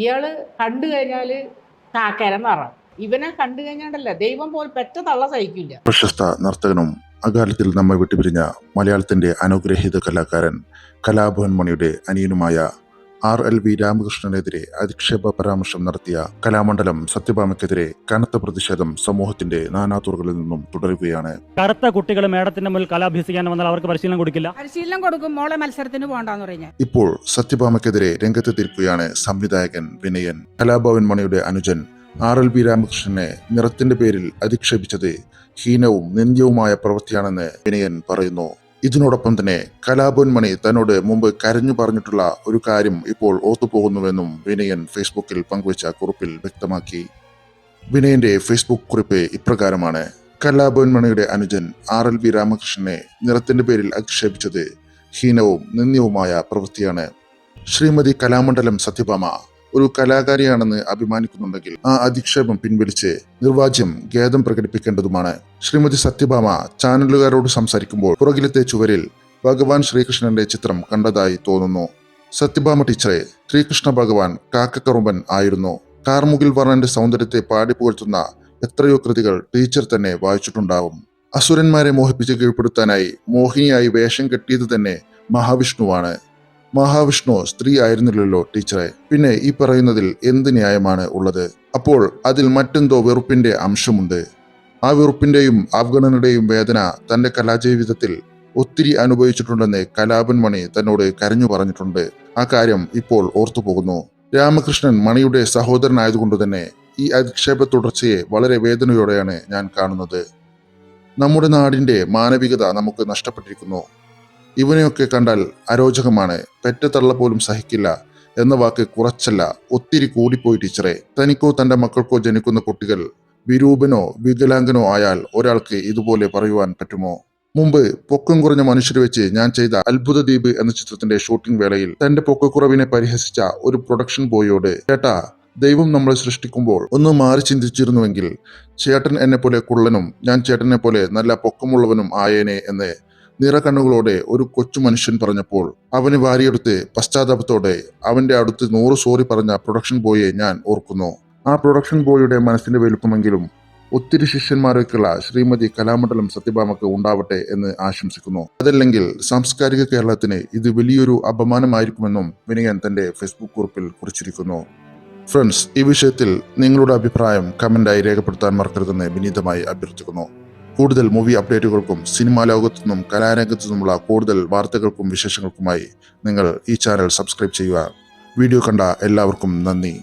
ഇയാള് കണ്ടു കഴിഞ്ഞാല് കാക്കരം നിറ. ഇവനെ കണ്ടു കഴിഞ്ഞാണ്ടല്ല ദൈവം പോലും പെറ്റ തള്ള സഹിക്കില്ല. പ്രശസ്ത നർത്തകനും അകാലത്തിൽ നമ്മെ വിട്ടുപിരിഞ്ഞ മലയാളത്തിന്റെ അനുഗ്രഹീത കലാകാരൻ കലാഭവൻ മണിയുടെ അനിയനുമായ RLV രാമകൃഷ്ണനെതിരെ അധിക്ഷേപ പരാമർശം നടത്തിയ കലാമണ്ഡലം സത്യഭാമയ്ക്കെതിരെ കനത്ത പ്രതിഷേധം സമൂഹത്തിന്റെ നാനാതുറകളിൽ നിന്നും തുടരുകയാണ്. കറുത്ത കുട്ടികൾ മേഡത്തിന്റെ മുന്നിൽ കലാഭ്യസിക്കാൻ വന്നാൽ അവർക്ക് പരിശീലനം കൊടുക്കില്ല. പരിശീലനം കൊടുക്കും, മോളെ മത്സരത്തിന് പോകണ്ടെന്ന് പറഞ്ഞാൽ. ഇപ്പോൾ സത്യഭാമയ്ക്കെതിരെ രംഗത്തെത്തിയിരിക്കുകയാണ് സംവിധായകൻ വിനയൻ. കലാഭവൻ മണിയുടെ അനുജൻ RLV രാമകൃഷ്ണനെ നിറത്തിന്റെ പേരിൽ അധിക്ഷേപിച്ചത് ഹീനവും നിന്ദ്യവുമായ പ്രവൃത്തിയാണെന്ന് വിനയൻ പറയുന്നു. ഇതിനോടൊപ്പം തന്നെ കലാഭവൻ മണി തന്നോട് മുമ്പ് കരഞ്ഞു പറഞ്ഞിട്ടുള്ള ഒരു കാര്യം ഇപ്പോൾ ഓർത്തുപോകുന്നുവെന്നും വിനയൻ ഫേസ്ബുക്കിൽ പങ്കുവച്ച കുറിപ്പിൽ വ്യക്തമാക്കി. വിനയന്റെ ഫേസ്ബുക്ക് കുറിപ്പ് ഇപ്രകാരമാണ്: കലാഭവൻ മണിയുടെ അനുജൻ RLV രാമകൃഷ്ണനെ നിറത്തിന്റെ പേരിൽ അധിക്ഷേപിച്ചത് ഹീനവും നിന്ദ്യവുമായ പ്രവൃത്തിയാണ്. ശ്രീമതി കലാമണ്ഡലം സത്യഭാമ ഒരു കലാകാരിയാണെന്ന് അഭിമാനിക്കുന്നുണ്ടെങ്കിൽ ആ അധിക്ഷേപം പിൻവലിച്ച് നിർവാജ്യം ഖേദം പ്രകടിപ്പിക്കേണ്ടതുമാണ്. ശ്രീമതി സത്യഭാമ ചാനലുകാരോട് സംസാരിക്കുമ്പോൾ പുറകിലത്തെ ചുവരിൽ ഭഗവാൻ ശ്രീകൃഷ്ണന്റെ ചിത്രം കണ്ടതായി തോന്നുന്നു. സത്യഭാമ ടീച്ചറെ ശ്രീകൃഷ്ണ ഭഗവാൻ കാക്കക്കറുമ്പൻ ആയിരുന്നു. കാർമുകിൽ വർണ്ണന്റെ സൗന്ദര്യത്തെ പാടിപ്പുകഴ്ത്തുന്ന എത്രയോ കൃതികൾ ടീച്ചർ തന്നെ വായിച്ചിട്ടുണ്ടാവും. അസുരന്മാരെ മോഹിപ്പിച്ച് കീഴ്പ്പെടുത്താനായി മോഹിനിയായി വേഷം കെട്ടിയത് തന്നെ മഹാവിഷ്ണുവാണ്. മഹാവിഷ്ണു സ്ത്രീ ആയിരുന്നില്ലല്ലോ ടീച്ചറെ. പിന്നെ ഈ പറയുന്നതിൽ എന്ത് ന്യായമാണ് ഉള്ളത്? അപ്പോൾ അതിൽ മറ്റെന്തോ വെറുപ്പിന്റെ അംശമുണ്ട്. ആ വെറുപ്പിന്റെയും അവഗണനയുടെയും വേദന തന്റെ കലാജീവിതത്തിൽ ഒത്തിരി അനുഭവിച്ചിട്ടുണ്ടെന്ന് കലാഭവൻ മണി തന്നോട് കരഞ്ഞു പറഞ്ഞിട്ടുണ്ട്. ആ കാര്യം ഇപ്പോൾ ഓർത്തുപോകുന്നു. രാമകൃഷ്ണൻ മണിയുടെ സഹോദരനായതുകൊണ്ട് തന്നെ ഈ അധിക്ഷേപ തുടർച്ചയെ വളരെ വേദനയോടെയാണ് ഞാൻ കാണുന്നത്. നമ്മുടെ നാടിന്റെ മാനവികത നമുക്ക് നഷ്ടപ്പെട്ടിരിക്കുന്നു. ഇവനെയൊക്കെ കണ്ടാൽ അരോചകമാണ്, പെറ്റ തള്ള പോലും സഹിക്കില്ല എന്ന വാക്ക് കുറച്ചല്ല, ഒത്തിരി കൂടിപ്പോയി ടീച്ചറെ. തനിക്കോ തന്റെ മക്കൾക്കോ ജനിക്കുന്ന കുട്ടികൾ വിരൂപനോ വികലാംഗനോ ആയാൽ ഒരാൾക്ക് ഇതുപോലെ പറയുവാൻ പറ്റുമോ? മുമ്പ് പൊക്കം കുറഞ്ഞ മനുഷ്യരെ വെച്ച് ഞാൻ ചെയ്ത അത്ഭുത ദ്വീപ് എന്ന ചിത്രത്തിന്റെ ഷൂട്ടിംഗ് വേളയിൽ തന്റെ പൊക്കക്കുറവിനെ പരിഹസിച്ച ഒരു പ്രൊഡക്ഷൻ ബോയിയോട്, ചേട്ടാ, ദൈവം നമ്മളെ സൃഷ്ടിക്കുമ്പോൾ ഒന്ന് മാറി ചിന്തിച്ചിരുന്നുവെങ്കിൽ ചേട്ടൻ എന്നെ പോലെ കുള്ളനും ഞാൻ ചേട്ടനെ പോലെ നല്ല പൊക്കമുള്ളവനും ആയേനെ എന്ന് നിറകണ്ണുകളോടെ ഒരു കൊച്ചു മനുഷ്യൻ പറഞ്ഞപ്പോൾ അവനെ വാരിയെടുത്ത് പശ്ചാത്താപത്തോടെ അവന്റെ അടുത്ത് 100 സോറി പറഞ്ഞ പ്രൊഡക്ഷൻ ബോയെ ഞാൻ ഓർക്കുന്നു. ആ പ്രൊഡക്ഷൻ ബോയുടെ മനസ്സിന്റെ വലുപ്പമെങ്കിലും ഒത്തിരി ശിഷ്യന്മാരൊക്കെയുള്ള ശ്രീമതി കലാമണ്ഡലം സത്യഭാമക്ക് ഉണ്ടാവട്ടെ എന്ന് ആശംസിക്കുന്നു. അതല്ലെങ്കിൽ സാംസ്കാരിക കേരളത്തിന് ഇത് വലിയൊരു അപമാനമായിരിക്കുമെന്നും വിനയൻ തന്റെ ഫേസ്ബുക്ക് കുറിപ്പിൽ കുറിച്ചിരിക്കുന്നു. ഫ്രണ്ട്സ്, ഈ വിഷയത്തിൽ നിങ്ങളുടെ അഭിപ്രായം കമന്റായി രേഖപ്പെടുത്താൻ മറക്കരുതെന്ന് വിനീതമായി അഭ്യർത്ഥിക്കുന്നു. കൂടുതൽ മൂവി അപ്ഡേറ്റുകൾക്കും സിനിമാ ലോകത്തു നിന്നും കലാരംഗത്തു നിന്നുമുള്ള കൂടുതൽ വാർത്തകൾക്കും വിശേഷങ്ങൾക്കുമായി നിങ്ങൾ ഈ ചാനൽ സബ്സ്ക്രൈബ് ചെയ്യുക. വീഡിയോ കണ്ട എല്ലാവർക്കും നന്ദി.